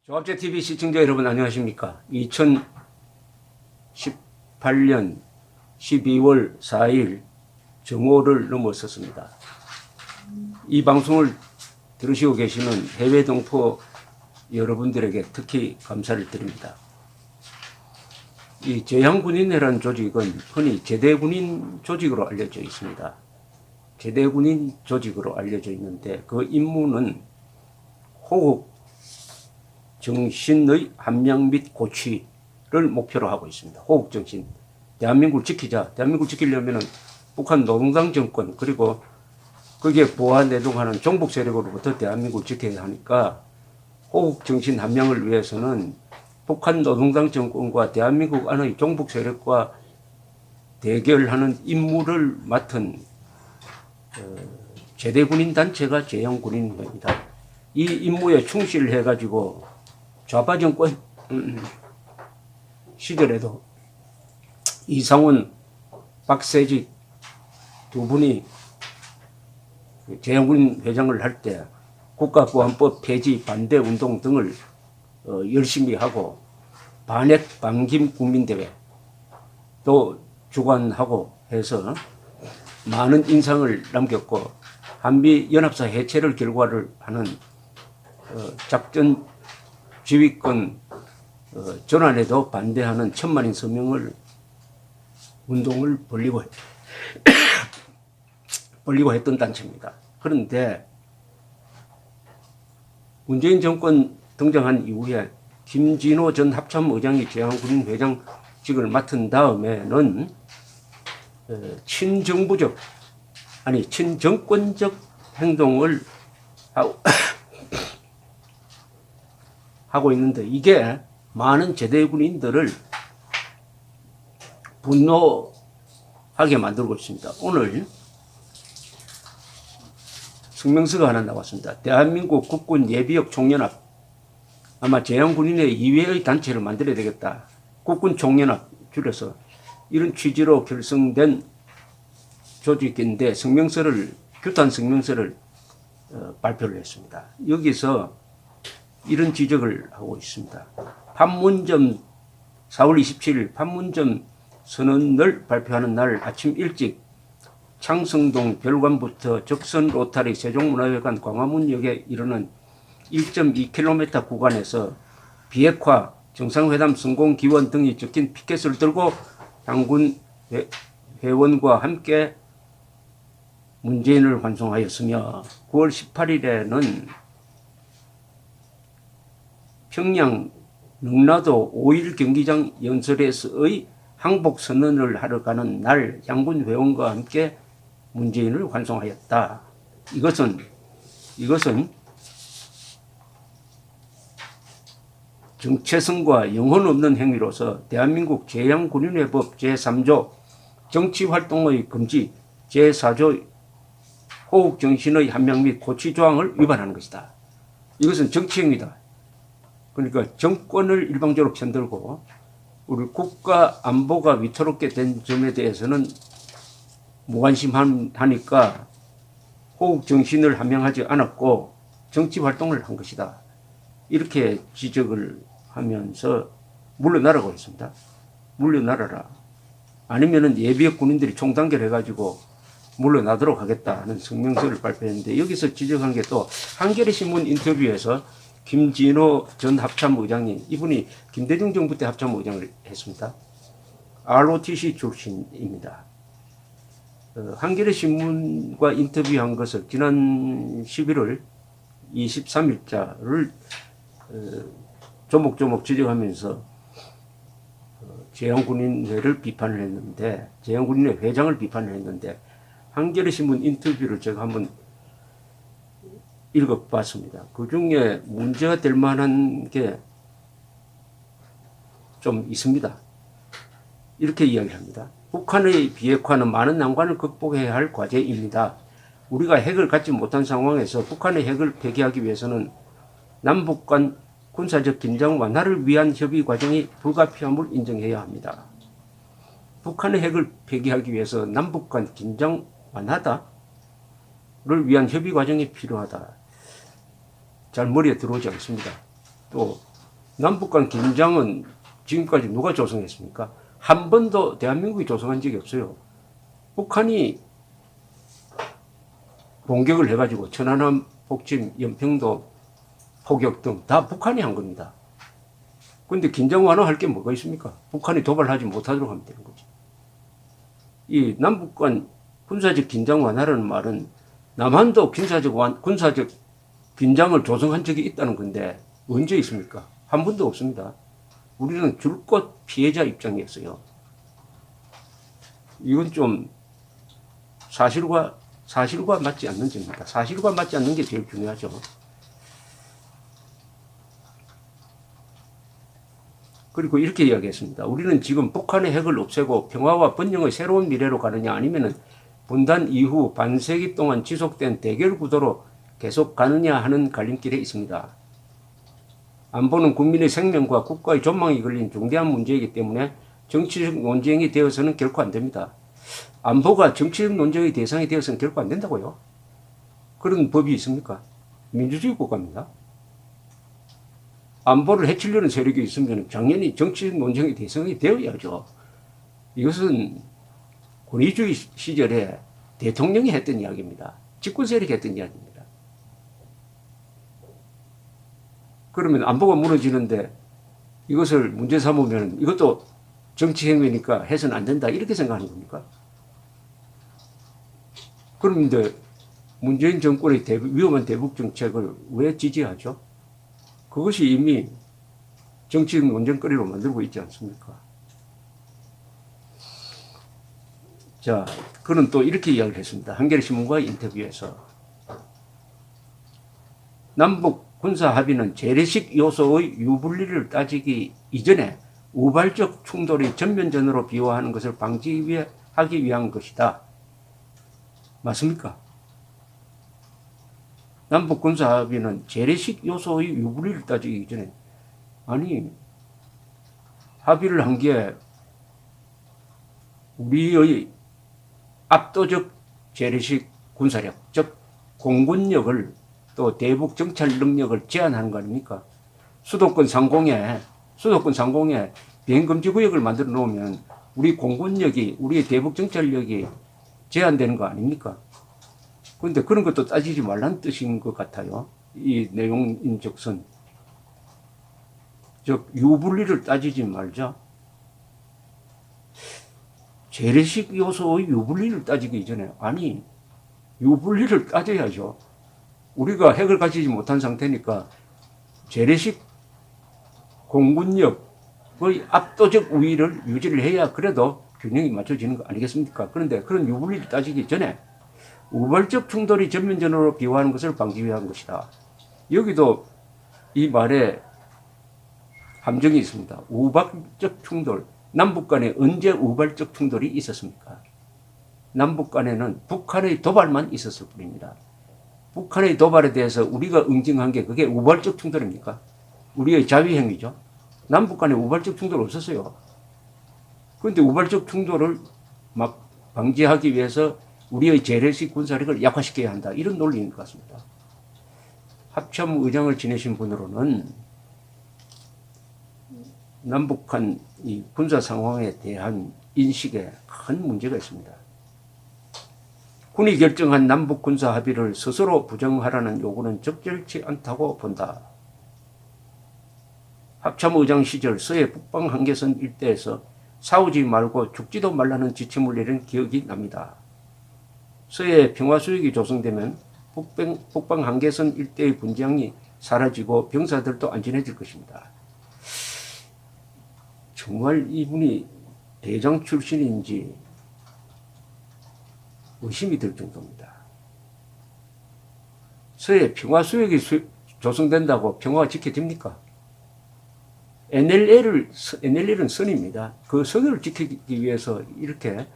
조합제TV 시청자 여러분 안녕하십니까. 2018년 12월 4일 정오를 넘어섰습니다. 이 방송을 들으시고 계시는 해외 동포 여러분들에게 특히 감사를 드립니다. 이 제향군인회라는 조직은 흔히 제대군인 조직으로 알려져 있습니다. 제대군인 조직으로 알려져 있는데 그 임무는 호국 정신의 함양 및 고취를 목표로 하고 있습니다. 호국 정신, 대한민국을 지키자. 대한민국을 지키려면 북한 노동당 정권 그리고 거기에 보아 내동하는 종북 세력으로부터 대한민국을 지켜야 하니까 호국 정신 함양을 위해서는 북한 노동당 정권과 대한민국 안의 종북 세력과 대결하는 임무를 맡은 제대군인 단체가 제향군인회입니다. 이 임무에 충실해가지고 좌파 정권 시절에도 이상훈, 박세직 두 분이 제향군인 회장을 할 때 국가보안법 폐지 반대 운동 등을 열심히 하고 반핵 반김 국민대회도 주관하고 해서 많은 인상을 남겼고 한미 연합사 해체를 결과를 하는 작전 지휘권 전환에도 반대하는 천만인 서명을 운동을 벌리고 했던 단체입니다. 그런데 문재인 정권 등장한 이후에 김진호 전 합참의장이 제향군인 회장직을 맡은 다음에는 친정부적 아니 친정권적 행동을 하고 있는데 이게 많은 제대군인들을 분노하게 만들고 있습니다. 오늘 성명서가 하나 나왔습니다. 대한민국 국군 예비역 총연합 아마 제향군인의 이외의 단체를 만들어야 되겠다. 국군 총연합 줄여서 이런 취지로 결성된 조직인데 규탄 성명서를 발표를 했습니다. 여기서 이런 지적을 하고 있습니다. 판문점 4월 27일 판문점 선언을 발표하는 날 아침 일찍 창성동 별관부터 적선 로타리 세종문화회관 광화문역에 이르는 1.2km 구간에서 비핵화 정상회담 성공 기원 등이 적힌 피켓을 들고 당군 회원과 함께 문재인을 환송하였으며 9월 18일에는 평양 능라도 5일 경기장 연설에서의 항복 선언을 하러 가는 날 양군 회원과 함께 문재인을 환송하였다. 이것은 정체성과 영혼 없는 행위로서 대한민국 제향군인회법 제3조 정치활동의 금지 제4조 호국정신의 함양 및 고취조항을 위반하는 것이다. 이것은 정치행위다. 그러니까 정권을 일방적으로 편들고 우리 국가 안보가 위태롭게 된 점에 대해서는 무관심하니까 호국 정신을 함양하지 않았고 정치 활동을 한 것이다. 이렇게 지적을 하면서 물러나라고 했습니다. 물러나라라. 아니면은 예비역 군인들이 총단결해가지고 물러나도록 하겠다는 성명서를 발표했는데 여기서 지적한 게 또 한겨레 신문 인터뷰에서 김진호 전 합참의장님, 이분이 김대중 정부 때 합참의장을 했습니다. ROTC 출신입니다. 한겨레 신문과 인터뷰한 것을 지난 11월 23일자를 조목조목 지적하면서 제향군인회를 비판을 했는데, 제향군인회 회장을 비판을 했는데, 한겨레 신문 인터뷰를 제가 한번 읽어봤습니다. 그 중에 문제가 될 만한 게 좀 있습니다. 이렇게 이야기합니다. 북한의 비핵화는 많은 난관을 극복해야 할 과제입니다. 우리가 핵을 갖지 못한 상황에서 북한의 핵을 폐기하기 위해서는 남북 간 군사적 긴장 완화를 위한 협의 과정이 불가피함을 인정해야 합니다. 북한의 핵을 폐기하기 위해서 남북 간 긴장 완화를 위한 협의 과정이 필요하다. 잘 머리에 들어오지 않습니다. 또 남북 간 긴장은 지금까지 누가 조성했습니까? 한 번도 대한민국이 조성한 적이 없어요. 북한이 공격을 해가지고 천안함 폭침, 연평도 포격 등 다 북한이 한 겁니다. 그런데 긴장 완화할 게 뭐가 있습니까? 북한이 도발하지 못하도록 하면 되는 거지. 이 남북 간 군사적 긴장 완화라는 말은 남한도 군사적 긴장을 조성한 적이 있다는 건데 언제 있습니까? 한 번도 없습니다. 우리는 줄곧 피해자 입장이었어요. 이건 좀 사실과 맞지 않는 점입니다. 사실과 맞지 않는 게 제일 중요하죠. 그리고 이렇게 이야기했습니다. 우리는 지금 북한의 핵을 없애고 평화와 번영의 새로운 미래로 가느냐 아니면은 분단 이후 반세기 동안 지속된 대결 구도로 계속 가느냐 하는 갈림길에 있습니다. 안보는 국민의 생명과 국가의 존망이 걸린 중대한 문제이기 때문에 정치적 논쟁이 되어서는 결코 안 됩니다. 안보가 정치적 논쟁의 대상이 되어서는 결코 안 된다고요? 그런 법이 있습니까? 민주주의 국가입니다. 안보를 해치려는 세력이 있으면 당연히 정치적 논쟁의 대상이 되어야죠. 이것은 권위주의 시절에 대통령이 했던 이야기입니다. 집권 세력이 했던 이야기입니다. 그러면 안보가 무너지는데 이것을 문제 삼으면 이것도 정치 행위니까 해서는 안 된다 이렇게 생각하는 겁니까? 그런데 문재인 정권의 위험한 대북 정책을 왜 지지하죠? 그것이 이미 정치적 논쟁거리로 만들고 있지 않습니까? 자, 그는 또 이렇게 이야기를 했습니다. 한겨레신문과의 인터뷰에서 남북 군사 합의는 재래식 요소의 유불리를 따지기 이전에 우발적 충돌이 전면전으로 비화하는 것을 방지하기 위한 것이다. 맞습니까? 남북 군사 합의는 재래식 요소의 유불리를 따지기 이전에 아니 합의를 한 게 우리의 압도적 재래식 군사력, 즉 공군력을 또 대북 정찰 능력을 제한하는 거 아닙니까? 수도권 상공에 비행금지 구역을 만들어 놓으면 우리 공군력이, 우리의 대북 정찰력이 제한되는 거 아닙니까? 그런데 그런 것도 따지지 말라는 뜻인 것 같아요. 이 내용인즉슨. 즉 유불리를 따지지 말자. 재래식 요소의 유불리를 따지기 이전에 아니 유불리를 따져야죠. 우리가 핵을 가지지 못한 상태니까 재래식 공군력의 압도적 우위를 유지를 해야 그래도 균형이 맞춰지는 거 아니겠습니까? 그런데 그런 유불리를 따지기 전에 우발적 충돌이 전면전으로 비화하는 것을 방지 위한 것이다. 여기도 이 말에 함정이 있습니다. 우발적 충돌. 남북 간에 언제 우발적 충돌이 있었습니까? 남북 간에는 북한의 도발만 있었을 뿐입니다. 북한의 도발에 대해서 우리가 응징한 게 그게 우발적 충돌입니까? 우리의 자위행위죠. 남북 간에 우발적 충돌 없었어요. 그런데 우발적 충돌을 막 방지하기 위해서 우리의 재래식 군사력을 약화시켜야 한다. 이런 논리인 것 같습니다. 합참 의장을 지내신 분으로는 남북한 이 군사 상황에 대한 인식에 큰 문제가 있습니다. 군이 결정한 남북 군사 합의를 스스로 부정하라는 요구는 적절치 않다고 본다. 합참의장 시절 서해 북방 한계선 일대에서 싸우지 말고 죽지도 말라는 지침을 내린 기억이 납니다. 서해 평화수역이 조성되면 북방 한계선 일대의 분쟁이 사라지고 병사들도 안전해질 것입니다. 정말 이분이 대장 출신인지 의심이 들 정도입니다. 서해 평화수역이 조성된다고 평화가 지켜집니까? NLL은 선입니다. 그 선을 지키기 위해서 이렇게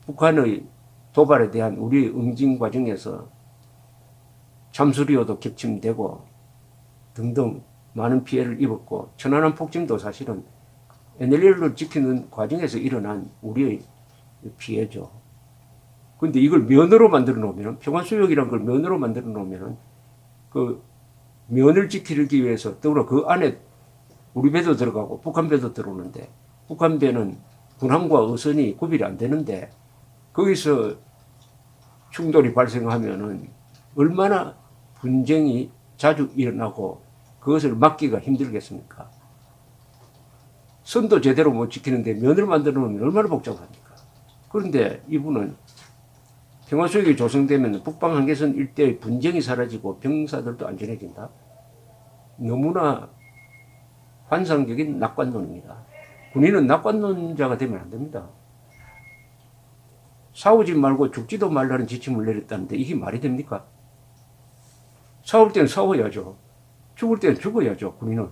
북한의 도발에 대한 우리 응징 과정에서 잠수리호도 격침되고 등등 많은 피해를 입었고 천안함 폭침도 사실은 NLL을 지키는 과정에서 일어난 우리의 피해죠. 그런데 이걸 면허로 만들어 놓으면 평화수역이라는 걸 면허로 만들어 놓으면 그 면을 지키기 위해서 더불어 그 안에 우리 배도 들어가고 북한 배도 들어오는데 북한 배는 군함과 어선이 구별이 안 되는데 거기서 충돌이 발생하면은 얼마나 분쟁이 자주 일어나고 그것을 막기가 힘들겠습니까? 선도 제대로 못 지키는데 면을 만들어 놓으면 얼마나 복잡합니까? 그런데 이분은 평화수역이 조성되면 북방 한계선 일대의 분쟁이 사라지고 병사들도 안전해진다. 너무나 환상적인 낙관론입니다. 군인은 낙관론자가 되면 안 됩니다. 싸우지 말고 죽지도 말라는 지침을 내렸다는데 이게 말이 됩니까? 싸울 때는 싸워야죠. 죽을 때는 죽어야죠, 군인은.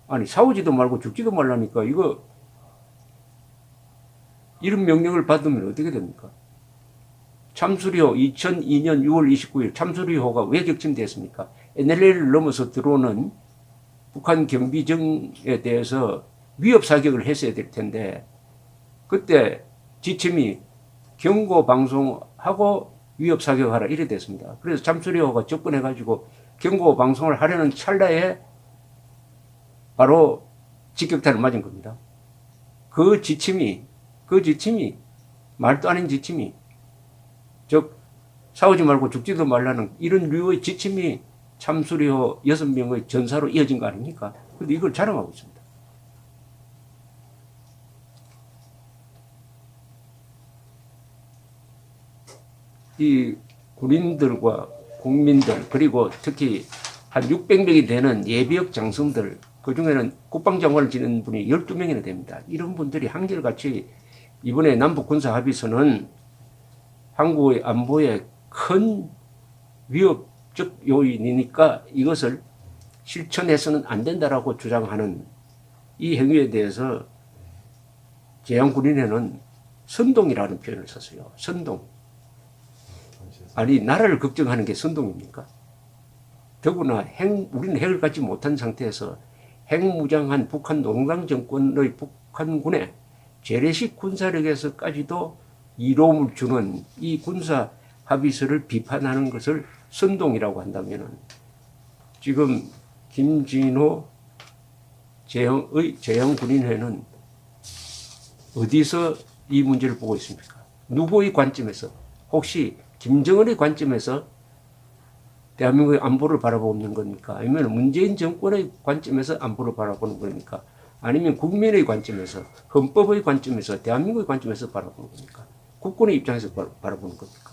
아니, 싸우지도 말고 죽지도 말라니까 이런 명령을 받으면 어떻게 됩니까? 참수리호 2002년 6월 29일 참수리호가 왜 격침됐습니까? NLL을 넘어서 들어오는 북한 경비정에 대해서 위협 사격을 했어야 될 텐데 그때 지침이 경고 방송하고 위협 사격하라 이래 됐습니다. 그래서 참수리호가 접근해가지고 경고 방송을 하려는 찰나에 바로 직격탄을 맞은 겁니다. 그 지침이 말도 아닌 지침이 즉 싸우지 말고 죽지도 말라는 이런 류의 지침이 참수리호 6명의 전사로 이어진 거 아닙니까? 그런데 이걸 자랑하고 있습니다. 이 군인들과 국민들 그리고 특히 한 600명이 되는 예비역 장성들 그중에는 국방장관을 지낸 분이 12명이나 됩니다. 이런 분들이 한결같이 이번에 남북군사합의서는 한국의 안보에 큰 위협적 요인이니까 이것을 실천해서는 안 된다라고 주장하는 이 행위에 대해서 제양군인회는 선동이라는 표현을 썼어요. 선동. 아니 나라를 걱정하는 게 선동입니까? 더구나 우리는 핵을 갖지 못한 상태에서 핵무장한 북한 농당 정권의 북한군의 재래식 군사력에서까지도 이로움을 주는 이 군사 합의서를 비판하는 것을 선동이라고 한다면은 지금 김진호 제형군인회는 어디서 이 문제를 보고 있습니까? 누구의 관점에서? 혹시 김정은의 관점에서 대한민국의 안보를 바라보고 있는 겁니까? 아니면 문재인 정권의 관점에서 안보를 바라보는 겁니까? 아니면 국민의 관점에서, 헌법의 관점에서, 대한민국의 관점에서 바라보는 겁니까? 국군의 입장에서 바라보는 겁니까?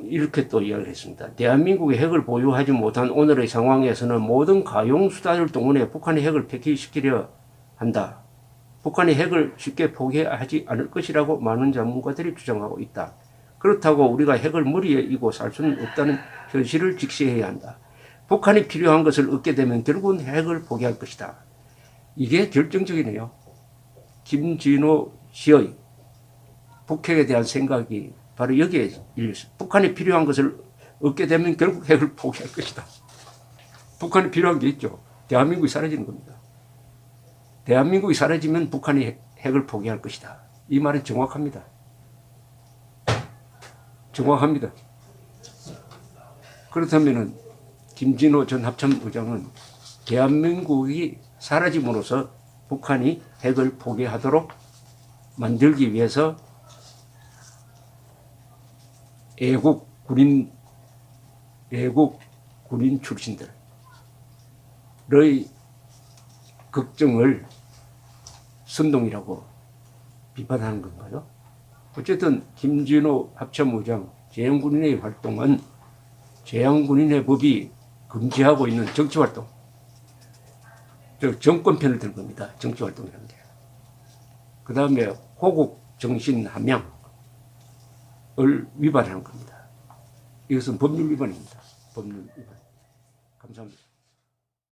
이렇게 또 이야기를 했습니다. 대한민국의 핵을 보유하지 못한 오늘의 상황에서는 모든 가용수단을 동원해 북한의 핵을 폐기시키려 한다. 북한이 핵을 쉽게 포기하지 않을 것이라고 많은 전문가들이 주장하고 있다. 그렇다고 우리가 핵을 머리에 이고 살 수는 없다는 현실을 직시해야 한다. 북한이 필요한 것을 얻게 되면 결국은 핵을 포기할 것이다. 이게 결정적이네요. 김진호 씨의 북핵에 대한 생각이 바로 여기에 일렸습니다. 북한이 필요한 것을 얻게 되면 결국 핵을 포기할 것이다. 북한이 필요한 게 있죠. 대한민국이 사라지는 겁니다. 대한민국이 사라지면 북한이 핵을 포기할 것이다. 이 말은 정확합니다. 정확합니다. 그렇다면 김진호 전 합참의장은 대한민국이 사라짐으로써 북한이 핵을 포기하도록 만들기 위해서 애국 군인 출신들의 걱정을 선동이라고 비판하는 건가요? 어쨌든 김진호 합참의장 제양군인회 활동은 제양군인회 법이 금지하고 있는 정치활동, 정권편을 든 겁니다. 정치활동이라는 게. 그 다음에 호국 정신 함양을 위반하는 겁니다. 이것은 법률 위반입니다. 법률 위반. 감사합니다.